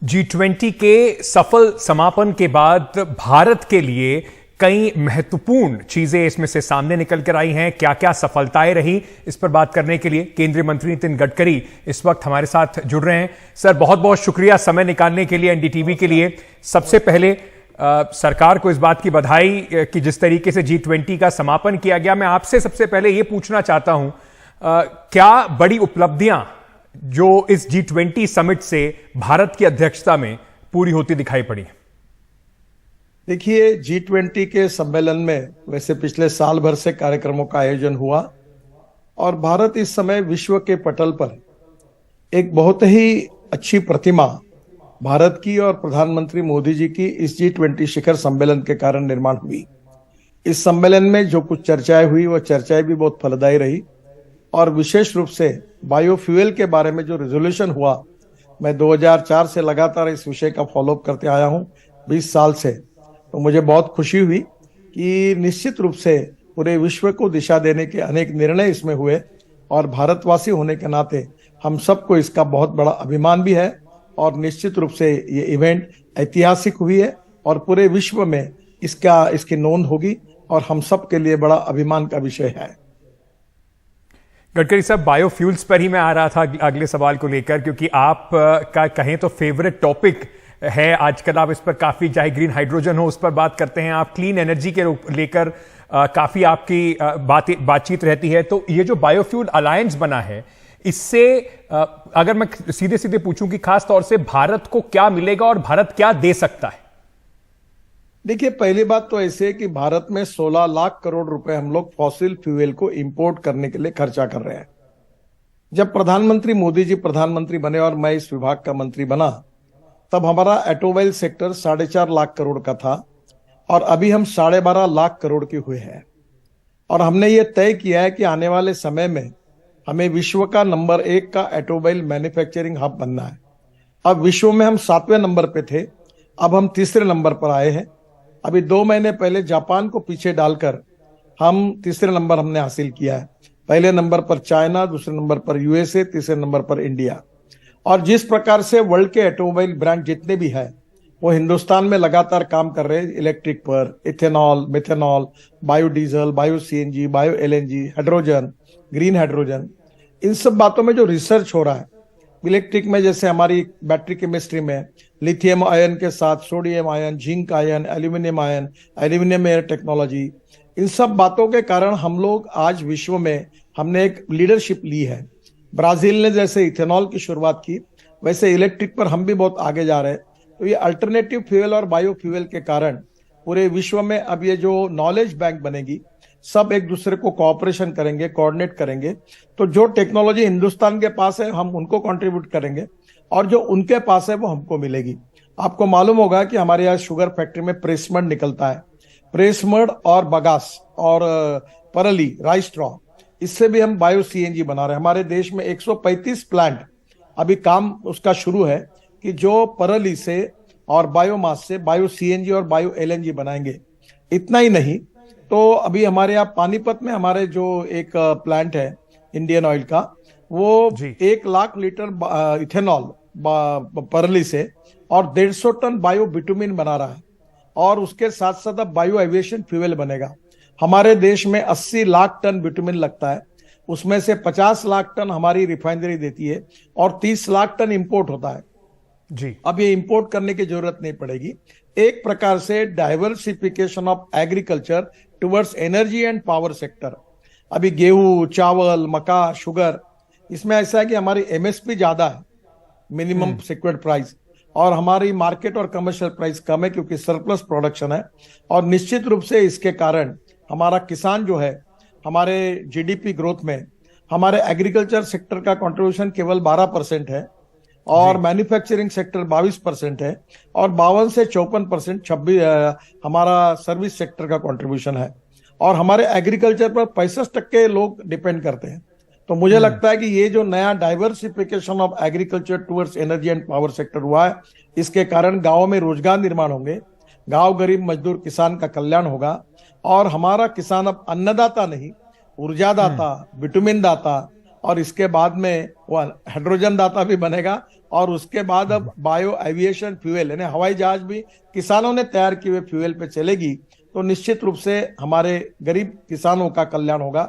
G20 के सफल समापन के बाद भारत के लिए कई महत्वपूर्ण चीजें इसमें से सामने निकल कर आई हैं। क्या क्या सफलताएं रही, इस पर बात करने के लिए केंद्रीय मंत्री नितिन गडकरी इस वक्त हमारे साथ जुड़ रहे हैं। सर, बहुत बहुत शुक्रिया समय निकालने के लिए एनडीटीवी के लिए। सबसे पहले सरकार को इस बात की बधाई कि जिस तरीके से G20 का समापन किया गया। मैं आपसे सबसे पहले यह पूछना चाहता हूं, क्या बड़ी उपलब्धियां जो इस G20 समिट से भारत की अध्यक्षता में पूरी होती दिखाई पड़ी? देखिए, G20 के सम्मेलन में वैसे पिछले साल भर से कार्यक्रमों का आयोजन हुआ और भारत इस समय विश्व के पटल पर एक बहुत ही अच्छी प्रतिमा भारत की और प्रधानमंत्री मोदी जी की इस G20 शिखर सम्मेलन के कारण निर्माण हुई। इस सम्मेलन में जो कुछ चर्चाएं हुई वो चर्चाएं भी बहुत फलदायी रही और विशेष रूप से बायोफ्यूल के बारे में जो रेजोल्यूशन हुआ, मैं 2004 से लगातार इस विषय का फॉलोअप करते आया हूं, 20 साल से। तो मुझे बहुत खुशी हुई कि निश्चित रूप से पूरे विश्व को दिशा देने के अनेक निर्णय इसमें हुए और भारतवासी होने के नाते हम सबको इसका बहुत बड़ा अभिमान भी है और निश्चित रूप से ये इवेंट ऐतिहासिक हुई है और पूरे विश्व में इसकी नोंद होगी और हम सब के लिए बड़ा अभिमान का विषय है। गडकरी साहब, बायोफ्यूल्स पर ही मैं आ रहा था अगले सवाल को लेकर, क्योंकि आप का कहें तो फेवरेट टॉपिक है आजकल। आप इस पर काफी, चाहे ग्रीन हाइड्रोजन हो उस पर बात करते हैं, आप क्लीन एनर्जी के लेकर काफी आपकी बातचीत रहती है। तो ये जो बायोफ्यूल अलायंस बना है, इससे अगर मैं सीधे सीधे पूछूं कि खास तौर से भारत को क्या मिलेगा और भारत क्या दे सकता है? देखिए, पहली बात तो ऐसे है कि भारत में 16 लाख करोड़ रुपए हम लोग फॉसिल फ्यूल को इंपोर्ट करने के लिए खर्चा कर रहे हैं। जब प्रधानमंत्री मोदी जी प्रधानमंत्री बने और मैं इस विभाग का मंत्री बना, तब हमारा ऑटोमोबाइल सेक्टर 4.5 लाख करोड़ का था और अभी हम 12.5 लाख करोड़ के हुए हैं। और हमने ये तय किया है कि आने वाले समय में हमें विश्व का नंबर 1 का ऑटोमोबाइल मैन्युफैक्चरिंग हब बनना है। अब विश्व में हम 7वें नंबर पे थे, अब हम 3रे नंबर पर आए हैं। अभी 2 महीने पहले जापान को पीछे डालकर हम 3रे नंबर हमने हासिल किया है। पहले नंबर पर चाइना, दूसरे नंबर पर यूएसए, 3रे नंबर पर इंडिया। और जिस प्रकार से वर्ल्ड के ऑटोमोबाइल ब्रांड जितने भी हैं वो हिंदुस्तान में लगातार काम कर रहे हैं इलेक्ट्रिक पर, ethanol, methanol, biodiesel, bio CNG, bio LNG, hydrogen, green hydrogen, इन सब बातों में जो रिसर्च हो रहा है इलेक्ट्रिक में, जैसे हमारी बैटरी केमिस्ट्री में लिथियम आयन के साथ sodium ion, zinc ion, aluminium air technology, इन सब बातों के कारण हम लोग आज विश्व में हमने एक लीडरशिप ली है। ब्राजील ने जैसे इथेनॉल की शुरुआत की, वैसे इलेक्ट्रिक पर हम भी बहुत आगे जा रहे हैं। तो ये अल्टरनेटिव फ्यूल और बायोफ्यूल के कारण पूरे विश्व में अब ये जो नॉलेज बैंक बनेगी, सब एक दूसरे को कोऑपरेशन करेंगे, कोऑर्डिनेट करेंगे। तो जो टेक्नोलॉजी हिंदुस्तान के पास है हम उनको कंट्रीब्यूट करेंगे और जो उनके पास है वो हमको मिलेगी। आपको मालूम होगा कि हमारे यहाँ शुगर फैक्ट्री में प्रेसमड निकलता है, प्रेसमड और बगास और परली, राइस स्ट्रॉ, इससे भी हम बायो सीएनजी बना रहे हैं। हमारे देश में 135 प्लांट अभी काम उसका शुरू है कि जो परली से और बायोमास से बायो सीएनजी और बायो एलएनजी बनाएंगे। इतना ही नहीं, तो अभी हमारे यहाँ पानीपत में हमारे जो एक प्लांट है इंडियन ऑयल का, वो 1 लाख लीटर इथेनॉल परली से और 150 टन बायो बिटुमिन बना रहा है और उसके साथ साथ अब बायो एविएशन फ्यूल बनेगा। हमारे देश में 80 लाख टन बिटुमिन लगता है, उसमें से 50 लाख टन हमारी रिफाइनरी देती है और 30 लाख टन इंपोर्ट होता है जी। अब ये इंपोर्ट करने की जरूरत नहीं पड़ेगी। एक प्रकार से diversification of agriculture towards energy and power sector. अभी गेहूं, चावल, मक्का, शुगर, इसमें ऐसा है कि हमारी एमएसपी ज्यादा है, मिनिमम सिक्योर्ड प्राइस, और हमारी मार्केट और कमर्शियल प्राइस कम है क्योंकि सरप्लस प्रोडक्शन है। और निश्चित रूप से इसके कारण हमारा किसान जो है, हमारे जीडीपी ग्रोथ में हमारे एग्रीकल्चर सेक्टर का कंट्रीब्यूशन केवल 12% है और मैन्युफैक्चरिंग सेक्टर 22% है और 52 से 54% 26 हमारा सर्विस सेक्टर का कंट्रीब्यूशन है और हमारे एग्रीकल्चर पर 65% लोग डिपेंड करते हैं। तो मुझे लगता है कि ये जो नया diversification of agriculture towards energy and power sector हुआ है, इसके कारण गाँव में रोजगार निर्माण होंगे, गाँव गरीब मजदूर किसान का कल्याण होगा और हमारा किसान अब अन्नदाता नहीं, ऊर्जादाता, विटामिन दाता और इसके बाद में वो हाइड्रोजन दाता भी बनेगा, और उसके बाद अब बायो एविएशन फ्यूल यानी हवाई जहाज भी किसानों ने तैयार किए हुए फ्यूल पे चलेगी, तो निश्चित रूप से हमारे गरीब किसानों का कल्याण होगा।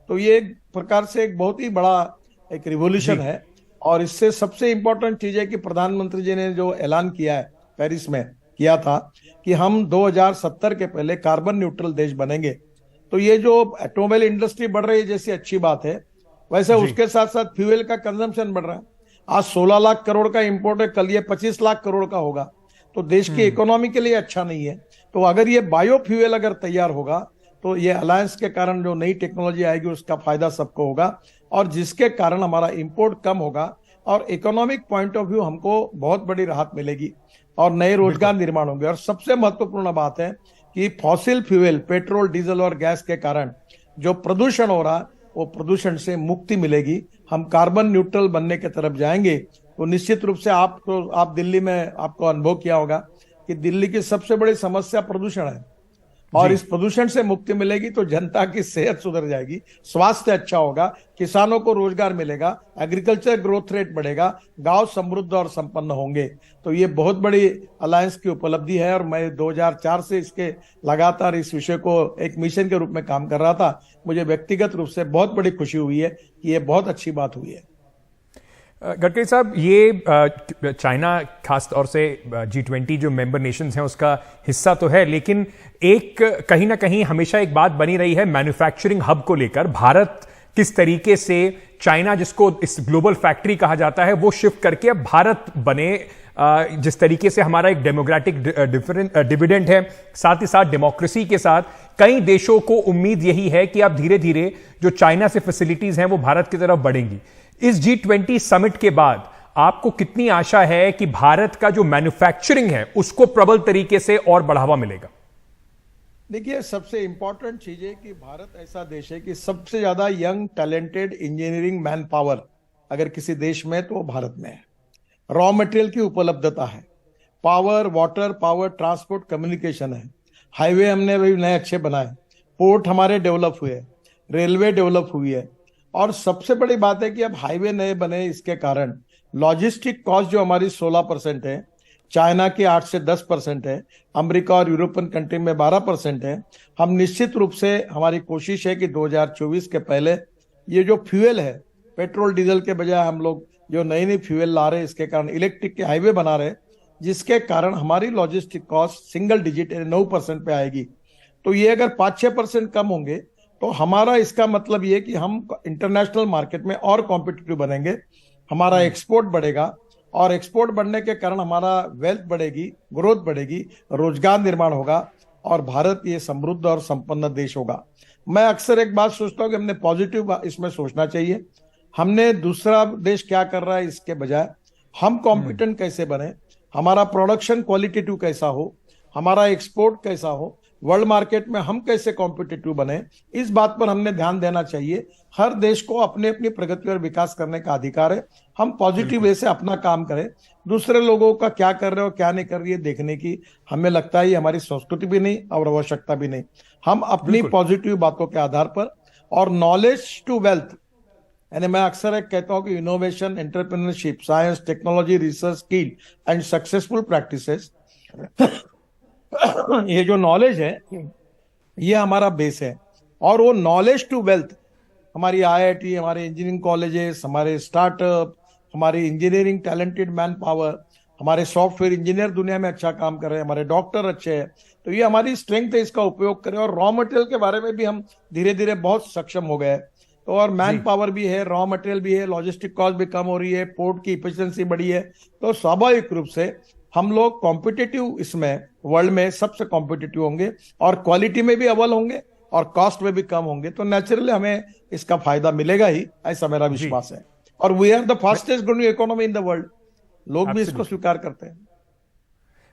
तो ये एक प्रकार से एक बहुत ही बड़ा एक रिवॉल्यूशन है। और इससे सबसे इंपॉर्टेंट चीज है कि प्रधानमंत्री जी ने जो ऐलान किया है पेरिस में किया था कि हम 2070 के पहले कार्बन न्यूट्रल देश बनेंगे। तो ये जो ऑटोमोबाइल इंडस्ट्री बढ़ रही है जैसी अच्छी बात है, वैसे उसके साथ साथ फ्यूल का कंजम्पशन बढ़ रहा है। आज 16 लाख करोड़ का इंपोर्ट है, कल ये 25 लाख करोड़ का होगा, तो देश की इकोनॉमी के लिए अच्छा नहीं है। तो अगर ये बायो फ्यूल अगर तैयार होगा तो ये अलायंस के कारण जो नई टेक्नोलॉजी आएगी उसका फायदा सबको होगा, और जिसके कारण हमारा इंपोर्ट कम होगा और इकोनॉमिक पॉइंट ऑफ व्यू हमको बहुत बड़ी राहत मिलेगी और नए रोजगार निर्माण होंगे। और सबसे महत्वपूर्ण बात है कि फॉसिल फ्यूल पेट्रोल डीजल और गैस के कारण जो प्रदूषण हो रहा है वो प्रदूषण से मुक्ति मिलेगी। हम कार्बन न्यूट्रल बनने की तरफ जाएंगे। तो निश्चित रूप से आप दिल्ली में आपको अनुभव किया होगा कि दिल्ली की सबसे बड़ी समस्या प्रदूषण है, और इस प्रदूषण से मुक्ति मिलेगी तो जनता की सेहत सुधर जाएगी, स्वास्थ्य अच्छा होगा, किसानों को रोजगार मिलेगा, एग्रीकल्चर ग्रोथ रेट बढ़ेगा, गांव समृद्ध और संपन्न होंगे। तो ये बहुत बड़ी अलायंस की उपलब्धि है, और मैं 2004 से इसके लगातार इस विषय को एक मिशन के रूप में काम कर रहा था। मुझे व्यक्तिगत रूप से बहुत बड़ी खुशी हुई है कि ये बहुत अच्छी बात हुई है। गडकरी साहब, ये चाइना खास तौर से G20 जो मेंबर नेशंस हैं उसका हिस्सा तो है, लेकिन एक कहीं ना कहीं हमेशा एक बात बनी रही है मैन्युफैक्चरिंग हब को लेकर। भारत किस तरीके से चाइना, जिसको इस ग्लोबल फैक्ट्री कहा जाता है, वो शिफ्ट करके अब भारत बने। जिस तरीके से हमारा एक डेमोक्रेटिक डिविडेंड है, साथ ही साथ डेमोक्रेसी के साथ कई देशों को उम्मीद यही है कि अब धीरे धीरे जो चाइना से फैसिलिटीज हैं वो भारत की तरफ बढ़ेंगी। इस G20 समिट के बाद आपको कितनी आशा है कि भारत का जो मैन्युफैक्चरिंग है उसको प्रबल तरीके से और बढ़ावा मिलेगा? देखिए, सबसे इंपॉर्टेंट चीज है कि भारत ऐसा देश है कि सबसे ज्यादा young talented engineering man power अगर किसी देश में तो वो भारत में है। रॉ मटेरियल की उपलब्धता है, power, water power, transport, communication है, हाईवे हमने भी नए अच्छे बनाए, पोर्ट हमारे डेवलप हुए, रेलवे डेवलप हुई है, और सबसे बड़ी बात है कि अब हाईवे नए बने, इसके कारण लॉजिस्टिक कॉस्ट जो हमारी 16% है, चाइना की 8 से 10% है, अमेरिका और यूरोपियन कंट्री में 12% है। हम निश्चित रूप से हमारी कोशिश है कि 2024 के पहले ये जो फ्यूल है, पेट्रोल डीजल के बजाय हम लोग जो नई नई फ्यूल ला रहे हैं, इसके कारण इलेक्ट्रिक के हाईवे बना रहे हैं, जिसके कारण हमारी लॉजिस्टिक कॉस्ट सिंगल डिजिट 9% पे आएगी। तो ये अगर 5-6% कम होंगे तो हमारा इसका मतलब ये कि हम इंटरनेशनल मार्केट में और कॉम्पिटिटिव बनेंगे, हमारा एक्सपोर्ट बढ़ेगा, और एक्सपोर्ट बढ़ने के कारण हमारा वेल्थ बढ़ेगी, ग्रोथ बढ़ेगी, रोजगार निर्माण होगा, और भारत ये समृद्ध और संपन्न देश होगा। मैं अक्सर एक बात सोचता हूँ कि हमने पॉजिटिव इसमें सोचना चाहिए। हमने दूसरा देश क्या कर रहा है इसके बजाय हम कॉम्पिटेंट कैसे बने, हमारा प्रोडक्शन क्वालिटेटिव कैसा हो, हमारा एक्सपोर्ट कैसा हो, वर्ल्ड मार्केट में हम कैसे कॉम्पिटिटिव बने, इस बात पर हमने ध्यान देना चाहिए। हर देश को अपने अपनी प्रगति और विकास करने का अधिकार है। हम पॉजिटिव वे से अपना काम करें, दूसरे लोगों का क्या कर रहे हो क्या नहीं कर रही है देखने की हमें लगता है ये हमारी संस्कृति भी नहीं और आवश्यकता भी नहीं। हम अपनी पॉजिटिव बातों के आधार पर और नॉलेज टू वेल्थ, यानी मैं अक्सर एक कहता हूं कि innovation, entrepreneurship, science, technology, research, skill and successful practices, ये जो नॉलेज है ये हमारा बेस है। और वो नॉलेज टू वेल्थ हमारी IIT, हमारे इंजीनियरिंग कॉलेजेस, हमारे स्टार्टअप, हमारी इंजीनियरिंग टैलेंटेड मैन पावर, हमारे सॉफ्टवेयर इंजीनियर दुनिया में अच्छा काम कर रहे हैं, हमारे डॉक्टर अच्छे हैं, तो ये हमारी स्ट्रेंथ है, इसका उपयोग करें। और रॉ मटेरियल के बारे में भी हम धीरे धीरे बहुत सक्षम हो गए, तो और मैन पावर भी है, रॉ मटेरियल भी है, लॉजिस्टिक कॉस्ट भी कम हो रही है, पोर्ट की इफिशिएंसी बढ़ी है, तो स्वाभाविक रूप से हम लोग कॉम्पिटिटिव इसमें वर्ल्ड में सबसे कॉम्पिटिटिव होंगे और क्वालिटी में भी अव्वल होंगे और कॉस्ट में भी कम होंगे, तो नेचुरली हमें इसका फायदा मिलेगा ही, ऐसा मेरा विश्वास है। और we are the fastest growing economy in the world, लोग भी इसको स्वीकार करते हैं।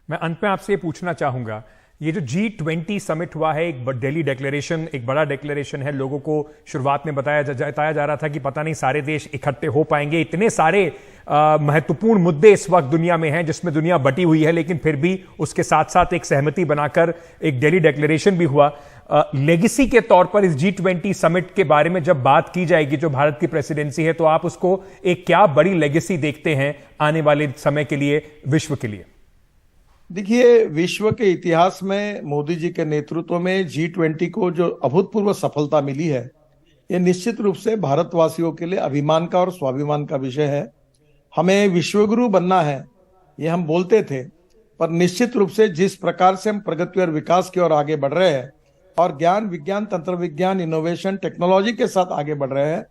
मैं अंत में आपसे ये पूछना चाहूंगा, ये जो G20 समिट हुआ है, एक दिल्ली डिक्लेरेशन, एक बड़ा डिक्लेरेशन है, लोगों को शुरुआत में बताया जा रहा था कि पता नहीं सारे देश इकट्ठे हो पाएंगे, इतने सारे महत्वपूर्ण मुद्दे इस वक्त दुनिया में हैं जिसमें दुनिया बटी हुई है, लेकिन फिर भी उसके साथ साथ एक सहमति बनाकर एक दिल्ली डिक्लेरेशन भी हुआ। लेगेसी के तौर पर इस G20 समिट के बारे में जब बात की जाएगी, जो भारत की प्रेसिडेंसी है, तो आप उसको एक क्या बड़ी लेगेसी देखते हैं आने वाले समय के लिए, विश्व के लिए? देखिए, विश्व के इतिहास में मोदी जी के नेतृत्व में G20 को जो अभूतपूर्व सफलता मिली है, ये निश्चित रूप से भारतवासियों के लिए अभिमान का और स्वाभिमान का विषय है। हमें विश्वगुरु बनना है, ये हम बोलते थे, पर निश्चित रूप से जिस प्रकार से हम प्रगति और विकास की ओर आगे बढ़ रहे हैं और ज्ञान विज्ञान तंत्र विज्ञान इनोवेशन टेक्नोलॉजी के साथ आगे बढ़ रहे हैं,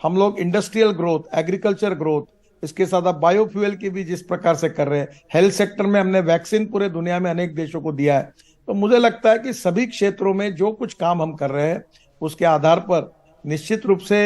हम लोग इंडस्ट्रियल ग्रोथ, एग्रीकल्चर ग्रोथ, इसके साथ अब बायोफ्यूल की भी जिस प्रकार से कर रहे हैं, हेल्थ सेक्टर में हमने वैक्सीन पूरे दुनिया में अनेक देशों को दिया है। तो मुझे लगता है कि सभी क्षेत्रों में जो कुछ काम हम कर रहे हैं उसके आधार पर निश्चित रूप से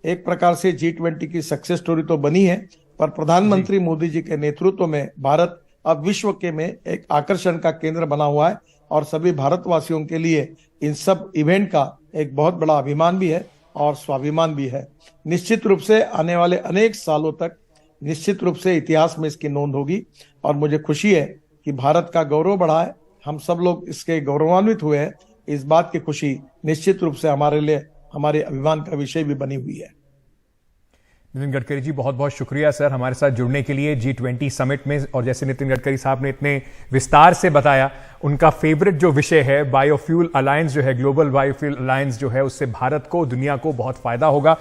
एक प्रकार से G20 की सक्सेस स्टोरी तो बनी है, पर प्रधानमंत्री मोदी जी के नेतृत्व में भारत अब विश्व के में एक आकर्षण का केंद्र बना हुआ है और सभी भारतवासियों के लिए इन सब इवेंट का एक बहुत बड़ा अभिमान भी है और स्वाभिमान भी है। निश्चित रूप से आने वाले अनेक सालों तक निश्चित रूप से इतिहास में इसकी नोंद होगी और मुझे खुशी है कि भारत का गौरव बढ़ा है, हम सब लोग इसके गौरवान्वित हुए हैं। इस बात की खुशी निश्चित रूप से हमारे लिए हमारे अभिमान का विषय भी बनी हुई है। नितिन गडकरी जी, बहुत बहुत शुक्रिया सर हमारे साथ जुड़ने के लिए G20 समिट में। और जैसे नितिन गडकरी साहब ने इतने विस्तार से बताया, उनका फेवरेट जो विषय है बायोफ्यूल अलायंस जो है, ग्लोबल बायोफ्यूल अलायंस जो है, उससे भारत को, दुनिया को बहुत फायदा होगा।